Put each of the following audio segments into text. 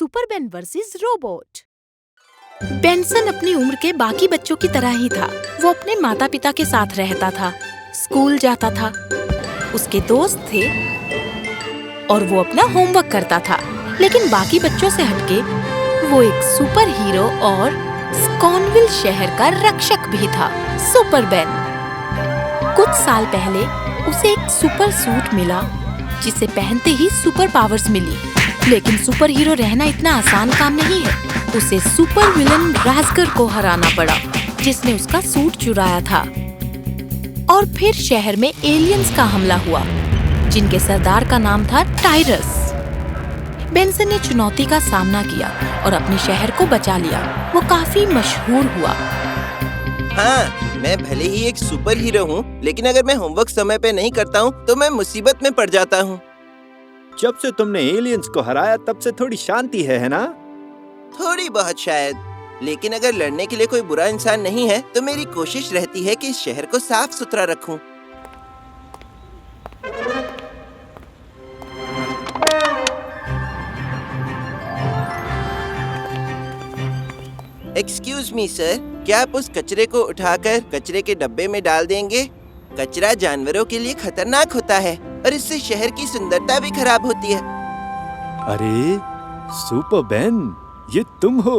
सुपरबेन versus robot. Benson अपनी उम्र के बाकी बच्चों की तरह ही था। वो अपने माता पिता के साथ रहता था, स्कूल जाता था, उसके दोस्त थे और वो अपना होमवर्क करता था। लेकिन बाकी बच्चों से हटके वो एक सुपर हीरो और स्कॉनविल शहर का रक्षक भी था, सुपरबेन। कुछ साल पहले उसे एक सुपर सूट मिला जिसे पहनते ही सुपर पावर्स मिली। लेकिन सुपर हीरो रहना इतना आसान काम नहीं है। उसे सुपर विलन राज़गर को हराना पड़ा, जिसने उसका सूट चुराया था। और फिर शहर में एलियंस का हमला हुआ, जिनके सरदार का नाम था टाइरस। बेंसन ने चुनौती का सामना किया और अपने शहर को बचा लिया। वो काफी मशहूर हुआ। हाँ, मैं भले ही एक सुपर हीरो हूँ, लेकिन अगर मैं होमवर्क समय पे नहीं करता हूँ तो मैं मुसीबत में पड़ जाता हूँ। जब से तुमने एलियंस को हराया तब से थोड़ी शांति है ना? थोड़ी बहुत शायद, लेकिन अगर लड़ने के लिए कोई बुरा इंसान नहीं है तो मेरी कोशिश रहती है कि इस शहर को साफ सुथरा रखूं। एक्सक्यूज मी सर, क्या आप उस कचरे को उठाकर कचरे के डब्बे में डाल देंगे? कचरा जानवरों के लिए खतरनाक होता है और इससे शहर की सुंदरता भी खराब होती है। अरे सुपरबेन, ये तुम हो।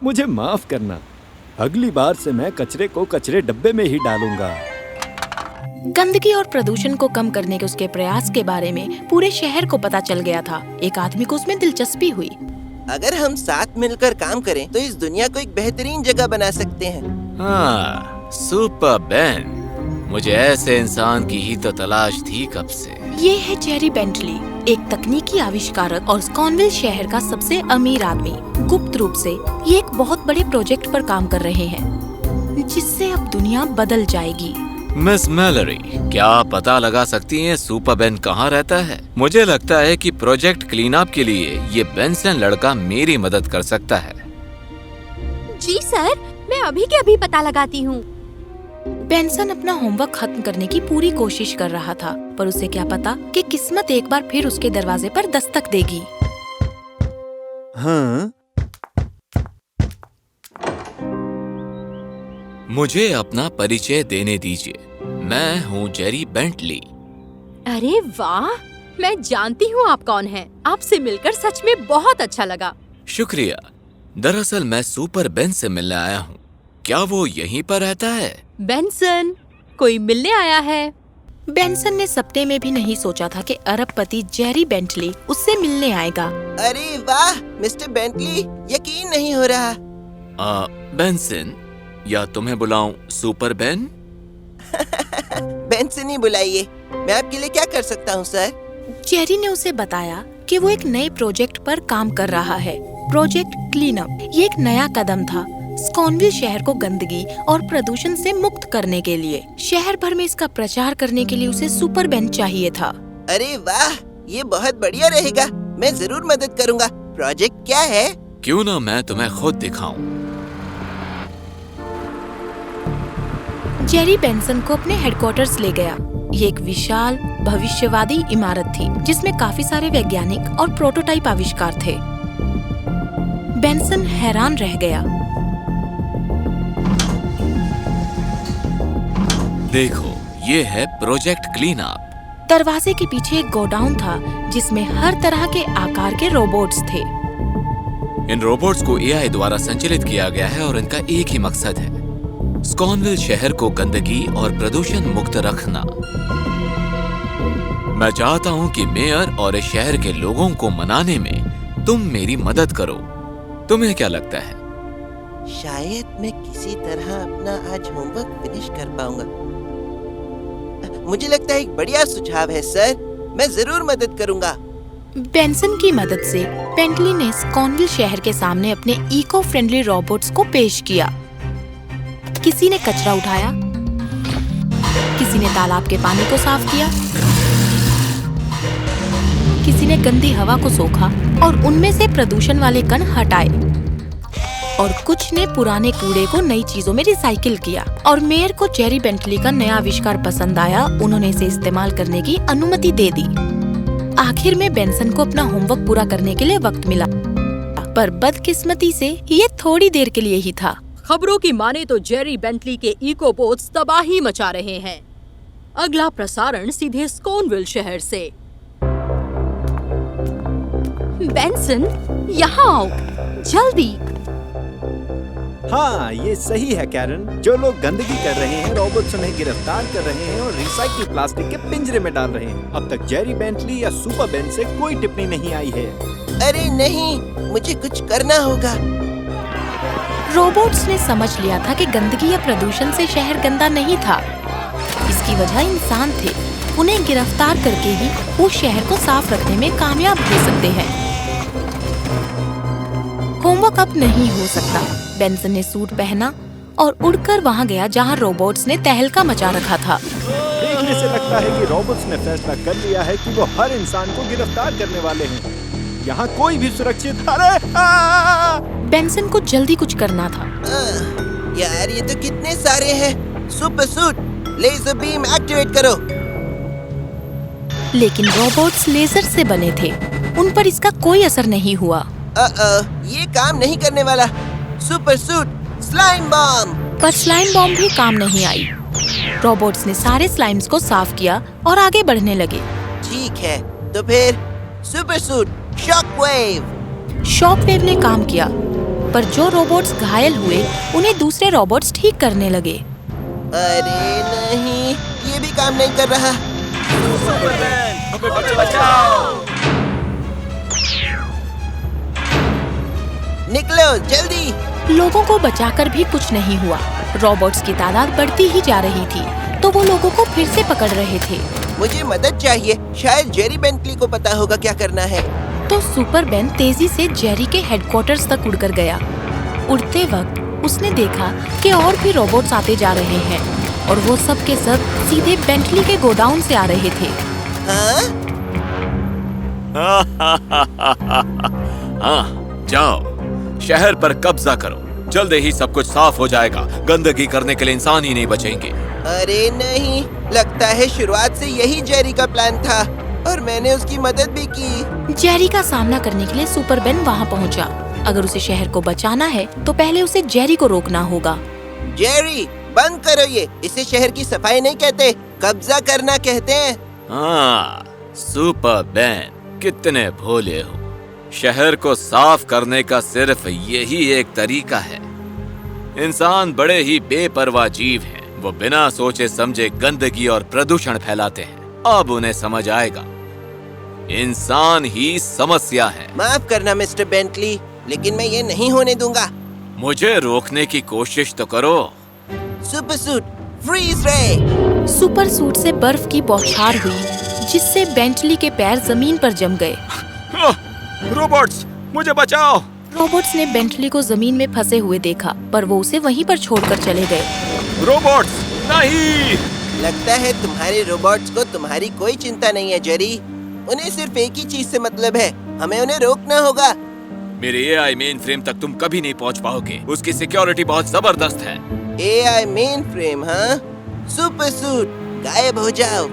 मुझे माफ करना। अगली बार से मैं कचरे को कचरे डब्बे में ही डालूंगा। गंदगी और प्रदूषण को कम करने के उसके प्रयास के बारे में पूरे शहर को पता चल गया था। एक आदमी को उसमें दिलचस्पी हुई। अगर हम साथ मिलकर काम करें तो इस दुनिया को एक बेहतरीन जगह बना सकते हैं। हाँ, सुपरबेन, मुझे ऐसे इंसान की ही तो तलाश थी कब से। ये है जेरी बेंटली, एक तकनीकी आविष्कारक और स्कॉनविल शहर का सबसे अमीर आदमी। गुप्त रूप से ये एक बहुत बड़े प्रोजेक्ट पर काम कर रहे हैं, जिससे अब दुनिया बदल जाएगी। मिस मैलरी, क्या आप पता लगा सकती हैं सुपरबेन कहाँ रहता है? मुझे लगता है कि प्रोजेक्ट क्लीन अप के लिए ये बेंसन लड़का मेरी मदद कर सकता है। जी सर, मैं अभी के अभी पता लगाती हूँ। बेंसन अपना होमवर्क खत्म करने की पूरी कोशिश कर रहा था, पर उसे क्या पता कि किस्मत एक बार फिर उसके दरवाजे पर दस्तक देगी। हाँ? मुझे अपना परिचय देने दीजिए। मैं हूँ जेरी बेंटली। अरे वाह, मैं जानती हूँ आप कौन हैं। आपसे मिलकर सच में बहुत अच्छा लगा। शुक्रिया। दरअसल मैं सुपरबेन से मिलने आया हूँ। क्या वो यहीं पर रहता है? बेंसन, कोई मिलने आया है? बेंसन ने सपने में भी नहीं सोचा था कि अरबपति जेरी बेंटली उससे मिलने आएगा। अरे वाह मिस्टर बेंटली, यकीन नहीं हो रहा। बेंसन, या तुम्हें बुलाऊं सुपरबेन? बेंसन ही बुलाइए। मैं आपके लिए क्या कर सकता हूँ सर? जेरी ने उसे बताया कि वो एक नए प्रोजेक्ट पर काम कर रहा है, प्रोजेक्ट क्लीन अप। ये एक नया कदम था स्कॉनविल शहर को गंदगी और प्रदूषण से मुक्त करने के लिए। शहर भर में इसका प्रचार करने के लिए उसे सुपरबेन चाहिए था। अरे वाह, ये बहुत बढ़िया रहेगा। मैं जरूर मदद करूँगा। प्रोजेक्ट क्या है? क्यों ना मैं तुम्हें खुद दिखाऊं। जेरी बेंसन को अपने हेडक्वार्टर्स ले गया। ये एक विशाल भविष्यवादी इमारत थी, जिसमें काफी सारे वैज्ञानिक और प्रोटोटाइप आविष्कार थे। बेंसन हैरान रह गया। देखो, ये है प्रोजेक्ट क्लीन अप। दरवाजे के पीछे एक गोडाउन था, जिसमें हर तरह के आकार के रोबोट्स थे। इन रोबोट्स को एआई द्वारा संचालित किया गया है और इनका एक ही मकसद है, स्कॉनविल शहर को गंदगी और प्रदूषण मुक्त रखना। मैं चाहता हूँ कि मेयर और इस शहर के लोगों को मनाने में तुम मेरी मदद करो। तुम्हें क्या लगता है? शायद मैं किसी तरह अपना आज होमवर्क फिनिश कर पाऊंगा। मुझे लगता है एक बढ़िया सुझाव है सर। मैं जरूर मदद करूंगा। बेंसन की मदद से बेंटली ने स्कॉनविल शहर के सामने अपने इको फ्रेंडली रोबोट्स को पेश किया। किसी ने कचरा उठाया, किसी ने तालाब के पानी को साफ किया, किसी ने गंदी हवा को सोखा और उनमें से प्रदूषण वाले कण हटाए, और कुछ ने पुराने कूड़े को नई चीजों में रिसाइकिल किया। और मेयर को जेरी बेंटली का नया आविष्कार पसंद आया। उन्होंने इसे इस्तेमाल करने की अनुमति दे दी। आखिर में बेंसन को अपना होमवर्क पूरा करने के लिए वक्त मिला। पर बदकिस्मती से ये थोड़ी देर के लिए ही था। खबरों की माने तो जेरी बेंटली के इकोबोट्स तबाही मचा रहे हैं। अगला प्रसारण सीधे स्कोनविल शहर से। बेंसन, यहाँ आओ, जल्दी। हाँ, ये सही है कैरन। जो लोग गंदगी कर रहे हैं, रोबोट्स उन्हें गिरफ्तार कर रहे हैं और रिसाइकिल प्लास्टिक के पिंजरे में डाल रहे हैं। अब तक जेरी बेंटली या सुपर बेन से कोई टिप्पणी नहीं आई है। अरे नहीं, मुझे कुछ करना होगा। रोबोट्स ने समझ लिया था कि गंदगी या प्रदूषण से शहर गंदा नहीं था। इसकी वजह इंसान थे। उन्हें गिरफ्तार करके ही वो शहर को साफ रखने में कामयाब हो सकते हैं। होमवर्क अब नहीं हो सकता। बेंसन ने सूट पहना और उड़कर वहाँ गया जहाँ रोबोट्स ने तहलका मचा रखा था। देखने से लगता है कि रोबोट्स ने फैसला कर लिया है कि वो हर इंसान को गिरफ्तार करने वाले हैं। यहाँ कोई भी सुरक्षित। अरे बेंसन को जल्दी कुछ करना था। यार, ये तो कितने सारे हैं। Super suit, laser beam activate करो। लेकिन रोबोट्स लेजर से बने थे। उन पर इसका कोई असर नहीं हुआ। ये काम नहीं करने वाला। Super suit, slime bomb. पर स्लाइम बॉम्ब भी काम नहीं आई। रोबोट्स ने सारे स्लाइम्स को साफ किया और आगे बढ़ने लगे। ठीक है, तो फिर सुपर सूट, शॉकवेव। शॉकवेव ने काम किया, पर जो रोबोट्स घायल हुए उन्हें दूसरे रोबोट्स ठीक करने लगे। अरे नहीं, ये भी काम नहीं कर रहा। निकलो जल्दी। लोगों को बचाकर भी कुछ नहीं हुआ। रोबोट्स की तादाद बढ़ती ही जा रही थी, तो वो लोगों को फिर से पकड़ रहे थे। मुझे मदद चाहिए। शायद जेरी बेंटली को पता होगा क्या करना है। तो सुपर बेन तेजी से जेरी के हेडक्वार्टर्स तक उड़कर गया। उड़ते वक्त उसने देखा कि और भी रोबोट्स आते जा रहे हैं और वो सब के सब सीधे बेंटली के गोडाउन से आ रहे थे। हाँ, जाओ, शहर पर कब्जा करो। जल्द ही सब कुछ साफ हो जाएगा। गंदगी करने के लिए इंसान ही नहीं बचेंगे। अरे नहीं, लगता है शुरुआत से यही जेरी का प्लान था और मैंने उसकी मदद भी की। जेरी का सामना करने के लिए सुपर बेन वहाँ पहुँचा। अगर उसे शहर को बचाना है तो पहले उसे जेरी को रोकना होगा। जेरी, बंद करो ये। इसे शहर की सफाई नहीं कहते, कब्जा करना कहते हैं। हाँ, सुपर बेन, कितने भोले हो। शहर को साफ करने का सिर्फ यही एक तरीका है। इंसान बड़े ही बेपरवाह जीव हैं। वो बिना सोचे समझे गंदगी और प्रदूषण फैलाते हैं। अब उन्हें समझ आएगा, इंसान ही समस्या है। माफ करना मिस्टर बेंटली, लेकिन मैं ये नहीं होने दूंगा। मुझे रोकने की कोशिश तो करो। सुपर सूट, फ्रीज रे। सुपर सूट से बर्फ की बौछार हुई, जिससे बेंटली के पैर जमीन पर जम गए। रोबोट्स, मुझे बचाओ। रोबोट्स ने बेंटली को जमीन में फंसे हुए देखा, पर वो उसे वहीं पर छोड़कर चले गए। रोबोट्स, नहीं। लगता है तुम्हारे रोबोट्स को तुम्हारी कोई चिंता नहीं है जेरी। उन्हें सिर्फ एक ही चीज से मतलब है, हमें उन्हें रोकना होगा। मेरे एआई मेन फ्रेम तक तुम कभी नहीं पहुंच पाओगे। उसकी सिक्योरिटी बहुत जबरदस्त है। एआई मेन फ्रेम, हाँ? सुपर सूट, गायब हो जाओ।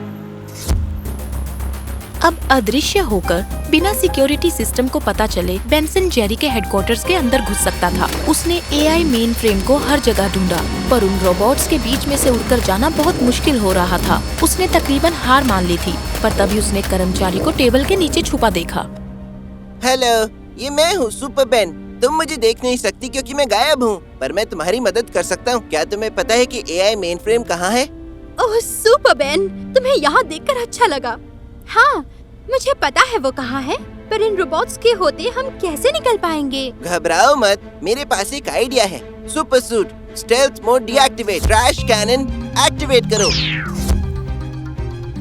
अब अदृश्य होकर बिना सिक्योरिटी सिस्टम को पता चले बेंसन जेरी के हेडक्वार्टर्स के अंदर घुस सकता था। उसने एआई मेन फ्रेम को हर जगह ढूंढा, पर उन रोबोट्स के बीच में से उड़कर जाना बहुत मुश्किल हो रहा था। उसने तकरीबन हार मान ली थी, पर तभी उसने कर्मचारी को टेबल के नीचे छुपा देखा। हेलो, ये मैं हूँ सुपर बेन। तुम मुझे देख नहीं सकती क्योंकि मैं गायब हूँ, पर मैं तुम्हारी मदद कर सकता हूँ। क्या तुम्हें पता है कि एआई मेन फ्रेम कहाँ है? ओह सुपर बेन, तुम्हें यहाँ देखकर अच्छा लगा। हाँ, मुझे पता है वो कहाँ है, पर इन रोबोट्स के होते हम कैसे निकल पाएंगे? घबराओ मत, मेरे पास एक आइडिया है। Super suit, stealth mode deactivate, trash cannon activate करो।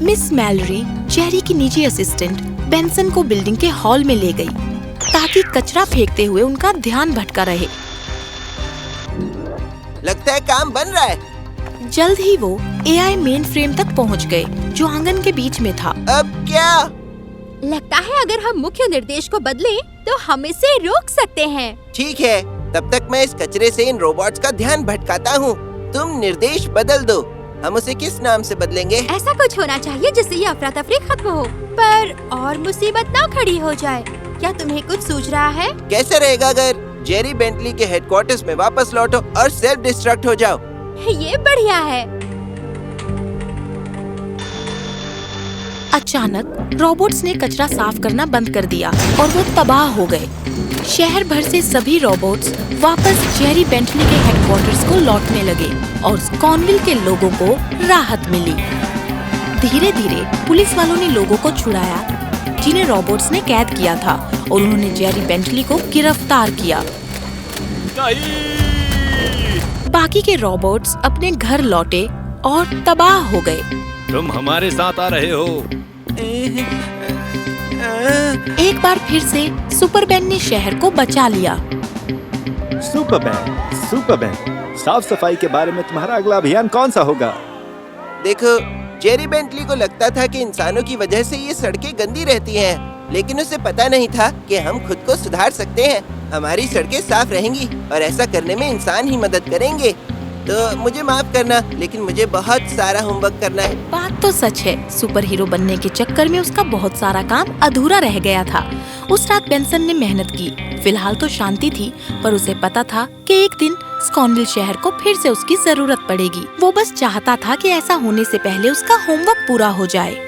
मिस मैलरी, जेरी की निजी असिस्टेंट, बेंसन को बिल्डिंग के हॉल में ले गई ताकि कचरा फेंकते हुए उनका ध्यान भटका रहे। लगता है काम बन रहा है। जल्द ही वो एआई मेन फ्रेम तक पहुंच गए, जो आंगन के बीच में था। अब क्या? लगता है अगर हम मुख्य निर्देश को बदलें, तो हम इसे रोक सकते हैं। ठीक है, तब तक मैं इस कचरे से इन रोबोट्स का ध्यान भटकाता हूँ। तुम निर्देश बदल दो। हम उसे किस नाम से बदलेंगे? ऐसा कुछ होना चाहिए जिससे ये अफरा तफरी खत्म हो, पर और मुसीबत ना खड़ी हो जाए। क्या तुम्हें कुछ सूझ रहा है? कैसे रहेगा अगर जेरी बेंटली के हेडक्वार्टर्स में वापस लौटो और सेल्फ डिस्ट्रक्ट हो जाओ? ये बढ़िया है। अचानक रोबोट्स ने कचरा साफ करना बंद कर दिया और वो तबाह हो गए। शहर भर से सभी रोबोट्स वापस जेरी बेंटली के हेडक्वार्टर्स को लौटने लगे और स्कॉनविल के लोगों को राहत मिली। धीरे धीरे पुलिस वालों ने लोगों को छुड़ाया जिन्हें रोबोट्स ने कैद किया था और उन्होंने जेरी बेंटली को गिरफ्तार किया। बाकी के रोबोट्स अपने घर लौटे और तबाह हो गए। तुम हमारे साथ आ रहे हो। एक बार फिर से सुपरमैन ने शहर को बचा लिया। सुपरमैन, साफ सफाई के बारे में तुम्हारा अगला अभियान कौन सा होगा? देखो, जेरी बेंटली को लगता था कि इंसानों की वजह से ये सड़कें गंदी रहती हैं, लेकिन उसे पता नहीं था कि हम खुद को सुधार सकते हैं। हमारी सड़कें साफ रहेंगी और ऐसा करने में इंसान ही मदद करेंगे। तो मुझे माफ करना, लेकिन मुझे बहुत सारा होमवर्क करना है। बात तो सच है, सुपर हीरो बनने के चक्कर में उसका बहुत सारा काम अधूरा रह गया था। उस रात बेंसन ने मेहनत की। फिलहाल तो शांति थी, पर उसे पता था कि एक दिन स्कॉनविल शहर को फिर से उसकी जरूरत पड़ेगी। वो बस चाहता था कि ऐसा होने से पहले उसका होमवर्क पूरा हो जाए।